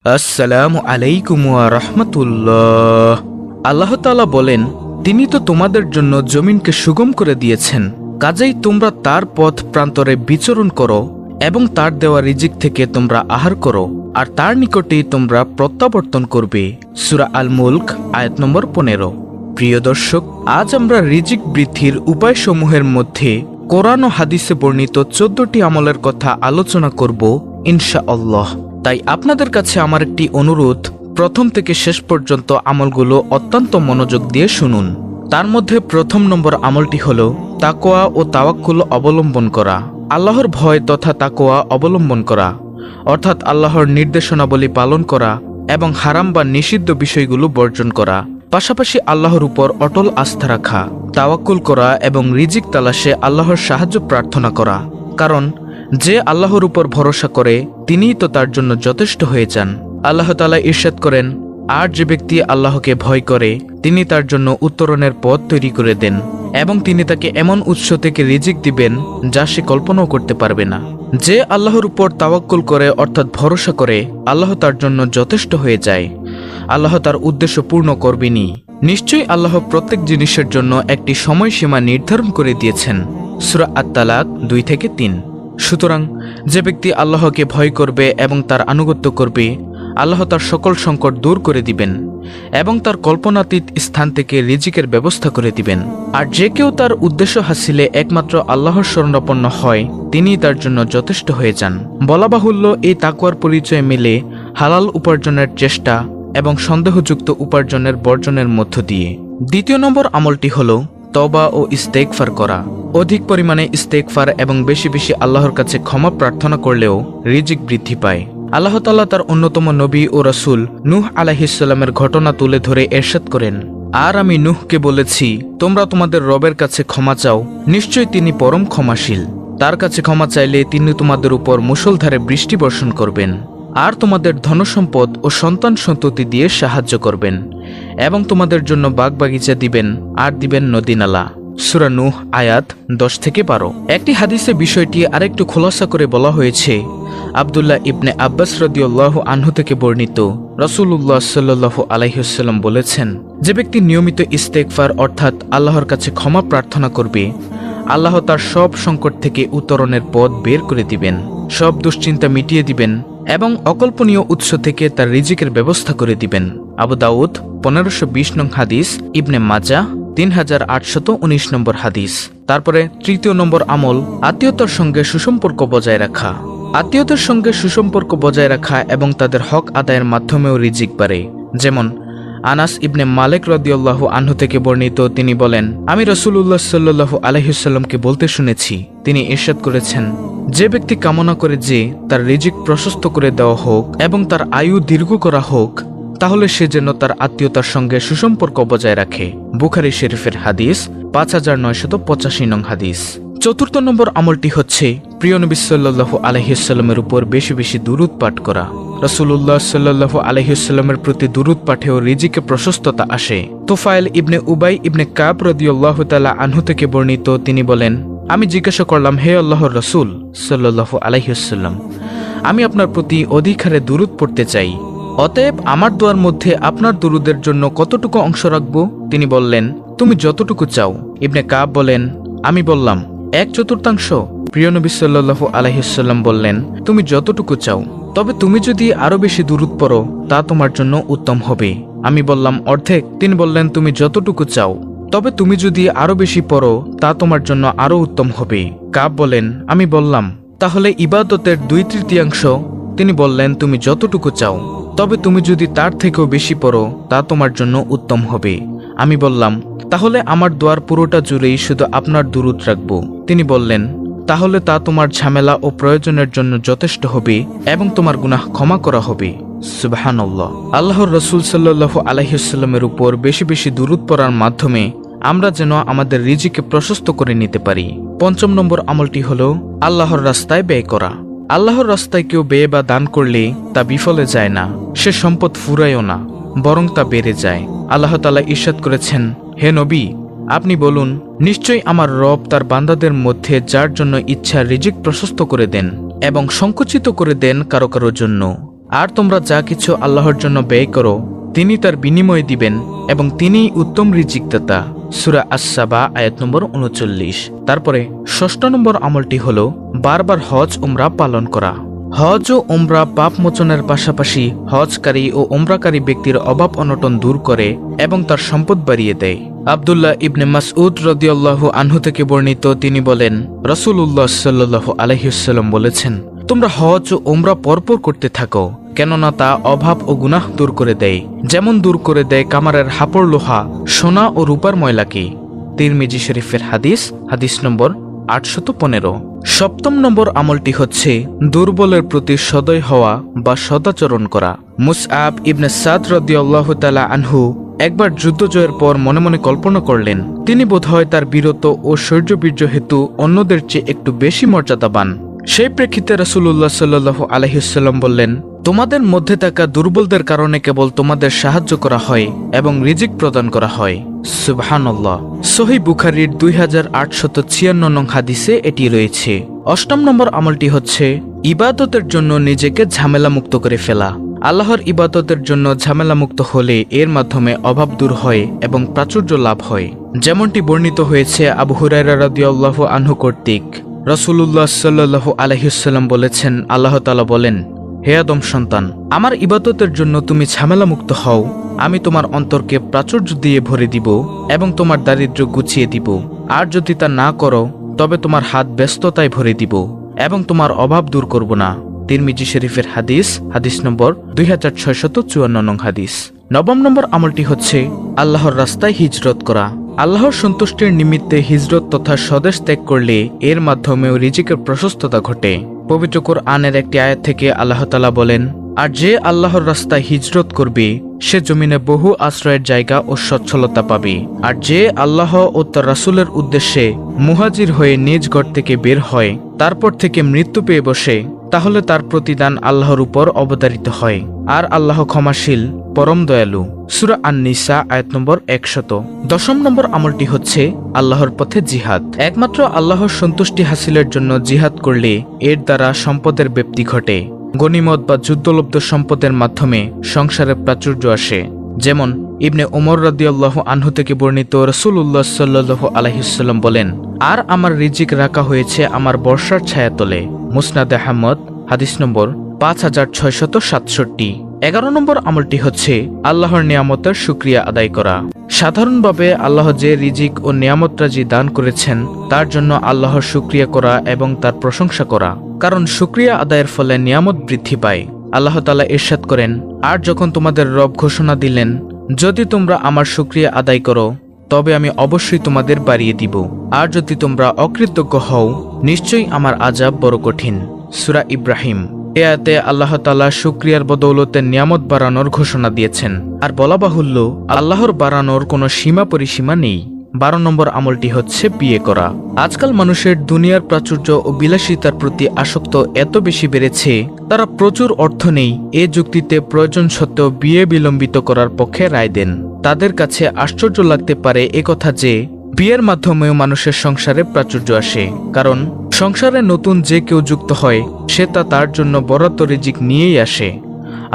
আসসালামু আলাইকুম ওয়া রাহমাতুল্লাহ। আল্লাহ তাআলা বলেন, তিনি তো তোমাদের জন্য জমিনকে সুগম করে দিয়েছেন, কাজেই তোমরা তার পথ প্রান্তরে বিচরণ করো এবং তার দেওয়া রিজিক থেকে তোমরা আহার করো, আর তার নিকটেই তোমরা প্রত্যাবর্তন করবে। সূরা আল মুলক আয়াত নম্বর 15। প্রিয় দর্শক, আজ আমরা রিজিক বৃদ্ধির উপায়সমূহের মধ্যে কোরআন ও হাদিসে বর্ণিত 14টি আমলের কথা আলোচনা করব ইনশাআল্লাহ। তাই আপনাদের কাছে আমার একটি অনুরোধ, প্রথম থেকে শেষ পর্যন্ত আমলগুলো অত্যন্ত মনোযোগ দিয়ে শুনুন। তার মধ্যে প্রথম নম্বর আমলটি হল তাকওয়া ও তাওয়াক্কুল অবলম্বন করা। আল্লাহর ভয় তথা তাকওয়া অবলম্বন করা, অর্থাৎ আল্লাহর নির্দেশনাবলী পালন করা এবং হারাম বা নিষিদ্ধ বিষয়গুলো বর্জন করা। পাশাপাশি আল্লাহর উপর অটল আস্থা রাখা, তাওয়াক্কুল করা এবং রিজিক তালাশে আল্লাহর সাহায্য প্রার্থনা করা। কারণ যে আল্লাহর উপর ভরসা করে তিনিই তো তার জন্য যথেষ্ট হয়ে যান। আল্লাহ তাআলা ইরশাদ করেন, আর যে ব্যক্তি আল্লাহকে ভয় করে তিনি তার জন্য উত্তরণের পথ তৈরি করে দেন এবং তিনি তাকে এমন উৎস থেকে রিজিক দিবেন যা সে কল্পনাও করতে পারবে না। যে আল্লাহর উপর তাওয়াক্কুল করে অর্থাৎ ভরসা করে আল্লাহ তার জন্য যথেষ্ট হয়ে যায়, আল্লাহ তার উদ্দেশ্য পূর্ণ করবেনই। নিশ্চয়ই আল্লাহ প্রত্যেক জিনিসের জন্য একটি সময়সীমা নির্ধারণ করে দিয়েছেন। সূরা আত-তালাক 2-3। সুতরাং যে ব্যক্তি আল্লাহকে ভয় করবে এবং তার আনুগত্য করবে, আল্লাহ তার সকল সংকট দূর করে দিবেন এবং তার কল্পনাতীত স্থান থেকে রিজিকের ব্যবস্থা করে দিবেন। আর যে কেউ তার উদ্দেশ্য হাসিলে একমাত্র আল্লাহর শরণাপন্ন হয় তিনিই তার জন্য যথেষ্ট হয়ে যান। বলা বাহুল্য, এই তাকওয়ার পরিচয় মেলে হালাল উপার্জনের চেষ্টা এবং সন্দেহযুক্ত উপার্জনের বর্জনের মধ্য দিয়ে। দ্বিতীয় নম্বর আমলটি হল তওবা ও ইস্তেগফার করা। অধিক পরিমাণে ইস্তেগফার এবং বেশি বেশি আল্লাহর কাছে ক্ষমা প্রার্থনা করলেও রিজিক বৃদ্ধি পায়। আল্লাহ তাআলা তার অন্যতম নবী ও রাসূল নূহ আলাইহিস সালামের ঘটনা তুলে ধরে ইরশাদ করেন, আর আমি নূহকে বলেছি, তোমরা তোমাদের রবের কাছে ক্ষমা চাও, নিশ্চয়ই তিনি পরম ক্ষমাশীল। তার কাছে ক্ষমা চাইলে তিনি তোমাদের উপর মুষলধারে বৃষ্টি বর্ষণ করবেন আর তোমাদের ধনসম্পদ ও সন্তান সন্ততি দিয়ে সাহায্য করবেন এবং তোমাদের জন্য বাগবাগিচা দিবেন আর দিবেন নদী-নালা। সূরা নূহ আয়াত 10-12। একটি হাদিসে বিষয়টি আরেকটু খোলাসা করে বলা হয়েছে। আব্দুল্লাহ ইবনে আব্বাস রাদিয়াল্লাহু আনহু থেকে বর্ণিত, রাসূলুল্লাহ সাল্লাল্লাহু আলাইহি ওয়াসাল্লাম বলেছেন, যে ব্যক্তি নিয়মিত ইস্তেগফার অর্থাৎ আল্লাহর কাছে ক্ষমা প্রার্থনা করবে, আল্লাহ তার সব সংকট থেকে উত্তরণের পথ বের করে দিবেন, সব দুশ্চিন্তা মিটিয়ে দিবেন এবং অকল্পনীয় উৎস থেকে তার রিজিকের ব্যবস্থা করে দিবেন। আবু দাউদ 1520 নং হাদিস, ইবনে মাজাহ 3819 নম্বর হাদিস। তারপরে তৃতীয় নম্বর আমল আত্মীয়তার সঙ্গে সুসম্পর্ক বজায় রাখা। আত্মীয়তার সঙ্গে সুসম্পর্ক বজায় রাখা এবং তাদের হক আদায়ের মাধ্যমেও রিজিক বাড়ে। যেমন আনাস ইবনে মালিক রাদিয়াল্লাহু আনহু থেকে বর্ণিত, তিনি বলেন, আমি রাসূলুল্লাহ সাল্লাল্লাহু আলাইহি ওয়াসাল্লামকে বলতে শুনেছি, তিনি ইরশাদ করেছেন, যে ব্যক্তি কামনা করে যে তার রিজিক প্রশস্ত করে দেওয়া হোক এবং তার আয়ু দীর্ঘ করা হোক, তাহলে সে যেন তার আত্মীয়তার সঙ্গে সুসম্পর্ক বজায় রাখে। বুখারী শরীফের হাদিস 5985 নং হাদিস। চতুর্থ নম্বর আমলটি হচ্ছে প্রিয় নবী সাল্লাল্লাহু আলাইহি ওয়াসাল্লামের উপর বেশি বেশি দুরূদ পাঠ করা। রাসূলুল্লাহ সাল্লাল্লাহু আলাইহি ওয়াসাল্লামের প্রতি দুরূদ পাঠেও রিজিকে প্রশস্ততা আসে। তুফাইল ইবনে উবাই ইবনে কাব রাদিয়াল্লাহু তাআলা আনহু থেকে বর্ণিত, তিনি বলেন, আমি জিজ্ঞাসা করলাম, হে আল্লাহর রাসূল সাল্লাল্লাহু আলাইহি ওয়াসাল্লাম, আমি আপনার প্রতি অধিক হারে দুরূদ পড়তে চাই, অতএব আমার দোয়ার মধ্যে আপনার দুরূদের জন্য কতটুকু অংশ রাখব? তিনি বললেন, তুমি যতটুকু চাও। ইবনে কাব বলেন, আমি বললাম, 1/4। প্রিয় নবী সাল্লাল্লাহু আলাইহি ওয়াসাল্লাম বললেন, তুমি যতটুকু চাও, তবে তুমি যদি আরো বেশি দুরূদ পড়ো তা তোমার জন্য উত্তম হবে। আমি বললাম, অর্ধেক। তিনি বললেন, তুমি যতটুকু চাও, তবে তুমি যদি আরো বেশি পড়ো তা তোমার জন্য আরো উত্তম হবে। কাব বলেন, আমি বললাম, তাহলে ইবাদতের 2/3। তিনি বললেন, তুমি যতটুকু চাও, তবে তুমি যদি তার থেকেও বেশি পড়ো তা তোমার জন্য উত্তম হবে। আমি বললাম, তাহলে আমার দোয়ার পুরোটা জুড়েই শুধু আপনার দুরূদ রাখবো। তিনি বললেন, তাহলে তা তোমার ঝামেলা ও প্রয়োজনের জন্য যথেষ্ট হবে এবং তোমার গুনাহ ক্ষমা করা হবে। সুবহানাল্লাহ। আল্লাহর রাসূল সাল্লাল্লাহু আলাইহি ওয়াসাল্লামের উপর বেশি বেশি দুরূদ পড়ার মাধ্যমে আমরা যেন আমাদের রিজিকে প্রশস্ত করে নিতে পারি। পঞ্চম নম্বর আমলটি হলো আল্লাহর রাস্তায় ব্যয় করা। আল্লাহর রাস্তায় কেউ ব্যয় বা দান করলে তা বিফলে যায় না, সে সম্পদ ফুরায়ও না, বরং তা বেড়ে যায়। আল্লাহ তাআলা ইরশাদ করেছেন, হে নবী, আপনি বলুন, নিশ্চয়ই আমার রব তার বান্দাদের মধ্যে যার জন্য ইচ্ছা রিজিক প্রশস্ত করে দেন এবং সংকুচিত করে দেন কারো কারো জন্য। আর তোমরা যা কিছু আল্লাহর জন্য ব্যয় করো তিনি তার বিনিময় দিবেন এবং তিনিই উত্তম রিজিকদাতা। সূরা আস-সাবা আয়াত নম্বর ৩৯। তারপরে ৬ষ্ঠ নম্বর আমলটি হলো বারবার হজ উমরা পালন করা। হজ ও উমরা পাপ মোচনের পাশাপাশি হজকারী ও উমরাকারী ব্যক্তির অভাব অনটন দূর করে এবং তার সম্পদ বাড়িয়ে দেয়। আব্দুল্লাহ ইবনে মাসউদ রাদিয়াল্লাহু আনহু থেকে বর্ণিত, তিনি বলেন, রাসূলুল্লাহ সাল্লাল্লাহু আলাইহি ওয়াসাল্লাম বলেছেন, তোমরা হজ ও উমরা পরপর করতে থাকো, কেননা তা অভাব ও গুনাহ দূর করে দেয়, যেমন দূর করে দেয় কামারের হাপড় লোহা, সোনা ও রূপার ময়লাকে। তিরমিজি শরীফের হাদিস, হাদিস নম্বর ৮১৫। ৭ম নম্বর আমলটি হচ্ছে দুর্বলের প্রতি সদয় হওয়া বা সদাচরণ করা। মুসআব ইবনে সাদ রাদিয়াল্লাহু তাআলা আনহু একবার যুদ্ধ জয়ের পর মনে মনে কল্পনা করলেন, তিনি বোধহয় তার বীরত্ব ও শৌর্যবীর্য হেতু অন্যদের চেয়ে একটু বেশি মর্যাদাবান। সেই প্রেক্ষিতে রাসূলুল্লাহ সাল্লাল্লাহু আলাইহি ওয়াসাল্লাম বললেন, তোমাদের মধ্যে থাকা দুর্বলদের কারণে কেবল তোমাদের সাহায্য করা হয় এবং রিজিক প্রদান করা হয়। সুবহানাল্লাহ। সহিহ বুখারীর 2896 নং হাদিসে এটি রয়েছে। ৮ম নম্বর আমলটি হচ্ছে ইবাদতের জন্য নিজেকে ঝামেলা মুক্ত করে ফেলা। আল্লাহর ইবাদতের জন্য ঝামেলা মুক্ত হলে এর মাধ্যমে অভাব দূর হয় এবং প্রাচুর্য লাভ হয়। যেমনটি বর্ণিত হয়েছে আবু হুরায়রা রাদিয়াল্লাহু আনহু কর্তৃক। রাসূলুল্লাহ সাল্লাল্লাহু আলাইহি ওয়াসাল্লাম বলেছেন, আল্লাহ তাআলা বলেন, হে আদম সন্তান, আমার ইবাদতের জন্য তুমি ঝামেলা মুক্ত হও, আমি তোমার অন্তরকে প্রাচুর্য দিয়ে ভরে দিব এবং তোমার দারিদ্র্য গুছিয়ে দিব। আর যদি তা না করো তবে তোমার হাত ব্যস্ততায় ভরে দিব এবং তোমার অভাব দূর করব না। তিরমিজি শরীফের হাদিস, হাদিস নম্বর 2654 নং হাদিস। ৯ম নম্বর আমলটি হচ্ছে আল্লাহর রাস্তায় হিজরত করা। আল্লাহর সন্তুষ্টির নিমিত্তে হিজরত তথা স্বদেশ ত্যাগ করলে এর মাধ্যমেও রিজিকের প্রশস্ততা ঘটে। পবিত্র কোরআনের একটি আয়াত থেকে আল্লাহ তাআলা বলেন, আর যে আল্লাহর রাস্তায় হিজরত করবে সে জমিনে বহু আশ্রয়ের জায়গা ও সচ্ছলতা পাবে। আর যে আল্লাহ ও তার রাসূলের উদ্দেশ্যে মুহাজির হয়ে নিজ ঘর থেকে বের হয়, তারপর থেকে মৃত্যু পেয়ে বসে, তাহলে তার প্রতিদান আল্লাহর উপর অবতারিত হয়। আর আল্লাহ ক্ষমাশীল, পরম দয়ালু। সূরা আন-নিসা আয়াত নম্বর ১০০। ১০ম নম্বর আমলটি হচ্ছে আল্লাহর পথে জিহাদ। একমাত্র আল্লাহর সন্তুষ্টি হাসিলের জন্য জিহাদ করলে এর দ্বারা সম্পদের ব্যাপ্তি ঘটে। গনিমত বা যুদ্ধলব্ধ সম্পদের মাধ্যমে সংসারে প্রাচুর্য আসে। যেমন ইবনে ওমর রাদিয়াল্লাহু আনহু থেকে বর্ণিত, রাসূলুল্লাহ সাল্লাল্লাহু আলাইহি ওয়াসাল্লাম বলেন, আর আমার রিজিক রাখা হয়েছে আমার বর্ষার ছায়াতলে। মুসনাদে আহমদ, হাদিস নম্বর 5667। ১১ নম্বর আমলটি হচ্ছে আল্লাহর নিয়ামতের শুকরিয়া আদায় করা। সাধারণভাবে আল্লাহ যে রিজিক ও নিয়ামতরাজি দান করেছেন তার জন্য আল্লাহর শুকরিয়া করা এবং তার প্রশংসা করা, কারণ শুকরিয়া আদায়ের ফলে নিয়ামত বৃদ্ধি পায়। আল্লাহ তাআলা ইরশাদ করেন, আর যখন তোমাদের রব ঘোষণা দিলেন, যদি তোমরা আমার শুকরিয়া আদায় করো তবে আমি অবশ্যই তোমাদের বাড়িয়ে দিব, আর যদি তোমরা অকৃতজ্ঞ হও নিশ্চয়ই আমার আযাব বড় কঠিন। সূরা ইব্রাহিম। এ আয়াতে আল্লাহ তাআলা শুকরিয়ার বদৌলতে নিয়ামত বাড়ানোর ঘোষণা দিয়েছেন। আর বলা বাহুল্য, আল্লাহর বাড়ানোর কোনো সীমা পরিসীমা নেই। ১২ নম্বর আমলটি হচ্ছে বিয়ে করা। আজকাল মানুষের দুনিয়ার প্রাচুর্য ও বিলাসিতার প্রতি আসক্ত এত বেশি বেড়েছে, তারা প্রচুর অর্থ নেই এ যুক্তিতে প্রয়োজন সত্ত্বেও বিয়ে বিলম্বিত করার পক্ষে রায় দেন। তাদের কাছে আশ্চর্য লাগতে পারে একথা যে বিয়ের মাধ্যমেও মানুষের সংসারে প্রাচুর্য আসে, কারণ সংসারে নতুন যে কেউ যুক্ত হয় সে তার জন্য বরাদ্দ রিজিক নিয়েই আসে।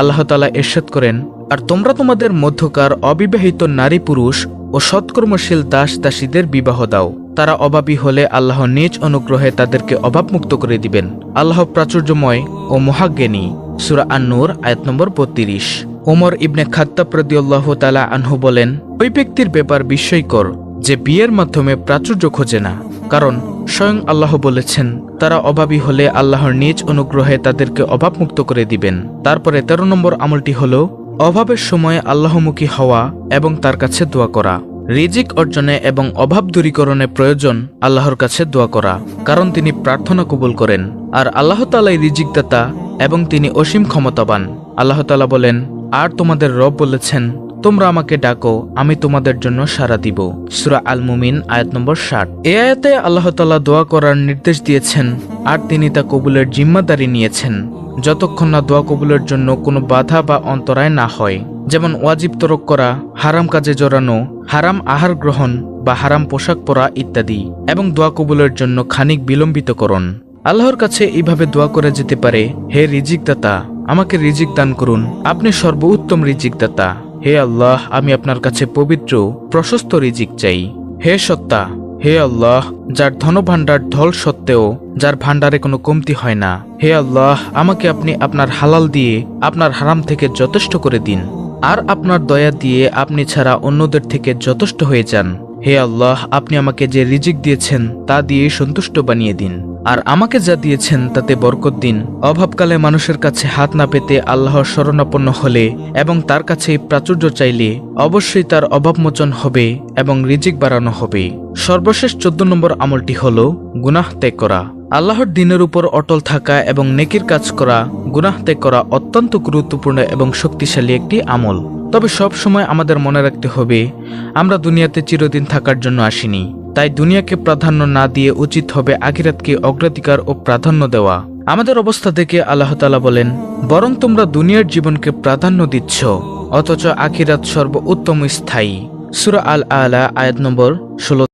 আল্লাহ তাআলা ইরশাদ করেন, আর তোমরা তোমাদের মধ্যকার অবিবাহিত নারী পুরুষ ও সৎকর্মশীল দাস দাসীদের বিবাহ দাও, তারা অভাবী হলে আল্লাহ নিজ অনুগ্রহে তাদেরকে অভাবমুক্ত করে দিবেন। আল্লাহ প্রাচুর্যময় ও মহাজ্ঞানী। সূরা আন-নূর আয়াত নম্বর ৩২। ওমর ইবনে খাত্তাব রাদিয়াল্লাহু তাআলা আনহু বলেন, ওই ব্যক্তির ব্যাপার বিস্ময়কর যে বিয়ের মাধ্যমে প্রাচুর্য খোঁজে না, কারণ স্বয়ং আল্লাহ বলেছেন তারা অভাবী হলে আল্লাহর নিজ অনুগ্রহে তাদেরকে অভাবমুক্ত করে দিবেন। তারপরে ১৩ নম্বর আমলটি হলো অভাবের সময় আল্লাহমুখী হওয়া এবং তার কাছে দোয়া করা। রিজিক অর্জনে এবং অভাব দূরীকরণে প্রয়োজন আল্লাহর কাছে দোয়া করা, কারণ তিনি প্রার্থনা কবুল করেন। আর আল্লাহ তাআলাই রিজিকদাতা এবং তিনি অসীম ক্ষমতাবান। আল্লাহ তাআলা বলেন, আর তোমাদের রব বলেছেন, তোমরা আমাকে ডাকো, আমি তোমাদের জন্য সাড়া দিব। সূরা আল মুমিন আয়াত নম্বর ৬০। এই আয়াতে আল্লাহ তাআলা দোয়া করার নির্দেশ দিয়েছেন, আর তিনি তা কবুলের জিম্মাদারি নিয়েছেন যতক্ষণ না দোয়া কবুলের জন্য কোনো বাধা বা অন্তরায় না হয়। যেমন ওয়াজিব তরক করা, হারাম কাজে জড়ানো, হারাম আহার গ্রহণ বা হারাম পোশাক পরা ইত্যাদি, এবং দোয়া কবুলের জন্য খানিক বিলম্বিতকরণ। আল্লাহর কাছে এইভাবে দোয়া করে যেতে পারে, হে রিজিকদাতা, আমাকে রিজিক দান করুন, আপনি সর্বোত্তম রিজিক দাতা। হে আল্লাহ, আমি আপনার কাছে পবিত্র প্রশস্ত রিজিক চাই। হে সত্তা, হে আল্লাহ, যার ধনভাণ্ডার ঢল সত্ত্বেও যার ভাণ্ডারে কোনো কমতি হয় না, হে আল্লাহ, আমাকে আপনি আপনার হালাল দিয়ে আপনার হারাম থেকে যথেষ্ট করে দিন, আর আপনার দয়া দিয়ে আপনি ছাড়া অন্যদের থেকে যথেষ্ট হয়ে যান। হে আল্লাহ, আপনি আমাকে যে রিজিক দিয়েছেন তা দিয়ে সন্তুষ্ট বানিয়ে দিন, আর আমাকে যা দিয়েছেন তাতে বরকত দিন। অভাবকালে মানুষের কাছে হাত না পেতে আল্লাহর শরণাপন্ন হলে এবং তার কাছে প্রাচুর্য চাইলে অবশ্যই তার অভাবমোচন হবে এবং রিজিক বাড়ানো হবে। সর্বশেষ 14 নম্বর আমলটি হল গুনাহ ত্যাগ করা। আল্লাহর দ্বীনের উপর অটল থাকা এবং নেকির কাজ করা, গুনাহ ত্যাগ করা অত্যন্ত গুরুত্বপূর্ণ এবং শক্তিশালী একটি আমল। তবে সব সময় আমাদের মনে রাখতে হবে, আমরা দুনিয়াতে চিরদিন থাকার জন্য আসিনি। তাই দুনিয়াকে প্রাধান্য না দিয়ে উচিত হবে আখিরাতকে অগ্রাধিকার ও প্রাধান্য দেওয়া। আমাদের অবস্থা দেখে আল্লাহ তাআলা বলেন, বরং তোমরা দুনিয়ার জীবনকে প্রাধান্য দিচ্ছ, অথচ আখিরাত সর্বোত্তম স্থায়ী। সূরা আল আলা আয়াত নম্বর 16।